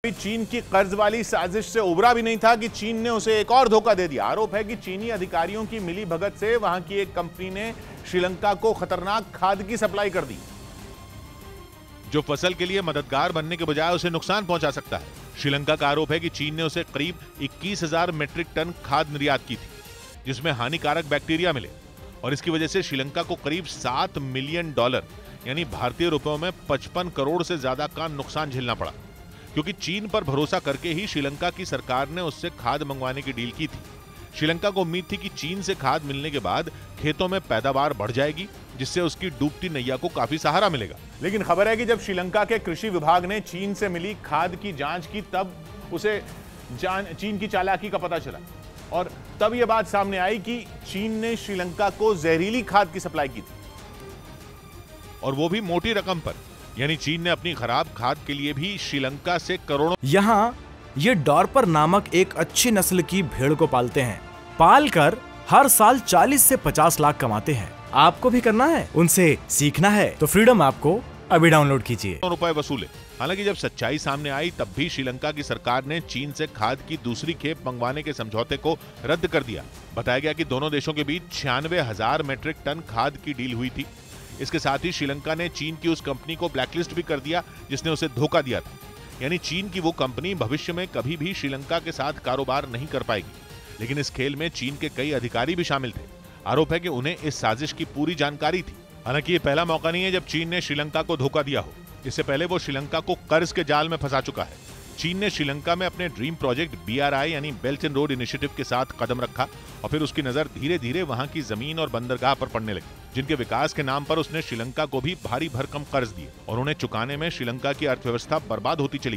चीन की कर्ज वाली साजिश से उबरा भी नहीं था कि चीन ने उसे एक और धोखा दे दिया। आरोप है कि चीनी अधिकारियों की मिली भगत से वहां की एक कंपनी ने श्रीलंका को खतरनाक खाद की सप्लाई कर दी, जो फसल के लिए मददगार बनने के बजाय उसे नुकसान पहुंचा सकता है। श्रीलंका का आरोप है कि चीन ने उसे करीब 21,000 मीट्रिक टन खाद निर्यात की थी, जिसमें हानिकारक बैक्टीरिया मिले, और इसकी वजह से श्रीलंका को करीब $7 मिलियन यानी भारतीय रुपयों में 55 करोड़ से ज्यादा का नुकसान झेलना पड़ा, क्योंकि चीन पर भरोसा करके ही श्रीलंका की सरकार ने उससे खाद मंगवाने की डील की थी। श्रीलंका को उम्मीद थी कि चीन से खाद मिलने के बाद खेतों में पैदावार बढ़ जाएगी, जिससे उसकी डूबती नैया को काफी सहारा मिलेगा। लेकिन खबर है कि जब श्रीलंका के कृषि विभाग ने चीन से मिली खाद की जांच की, तब उसे चीन की चालाकी का पता चला, और तब यह बात सामने आई कि चीन ने श्रीलंका को जहरीली खाद की सप्लाई की थी, और वो भी मोटी रकम पर। यानी चीन ने अपनी खराब खाद के लिए भी श्रीलंका से करोड़ों। यहाँ ये डॉर्पर नामक एक अच्छी नस्ल की भेड़ को पालते हैं। पालकर हर साल 40 से 50 लाख कमाते हैं। आपको भी करना है, उनसे सीखना है तो फ्रीडम ऐप को अभी डाउनलोड कीजिए। रुपए वसूले। हालांकि जब सच्चाई सामने आई, तब भी श्रीलंका की सरकार ने चीन से खाद की दूसरी खेप मंगवाने के समझौते को रद्द कर दिया। बताया गया कि दोनों देशों के बीच 96,000 मीट्रिक टन खाद की डील हुई थी। इसके साथ ही श्रीलंका ने चीन की उस कंपनी को ब्लैकलिस्ट भी कर दिया जिसने उसे धोखा दिया था। यानी चीन की वो कंपनी भविष्य में कभी भी श्रीलंका के साथ कारोबार नहीं कर पाएगी। लेकिन इस खेल में चीन के कई अधिकारी भी शामिल थे। आरोप है कि उन्हें इस साजिश की पूरी जानकारी थी। हालांकि ये पहला मौका नहीं है जब चीन ने श्रीलंका को धोखा दिया हो। इससे पहले वो श्रीलंका को कर्ज के जाल में फंसा चुका है। चीन ने श्रीलंका में अपने ड्रीम प्रोजेक्ट BRI यानी बेल्ट एंड रोड इनिशिएटिव के साथ कदम रखा, और फिर उसकी नजर धीरे धीरे वहां की जमीन और बंदरगाह पर पड़ने लगी, जिनके विकास के नाम पर उसने श्रीलंका को भी भारी भरकम कर्ज दिए, और उन्हें चुकाने में श्रीलंका की अर्थव्यवस्था बर्बाद होती चली गई।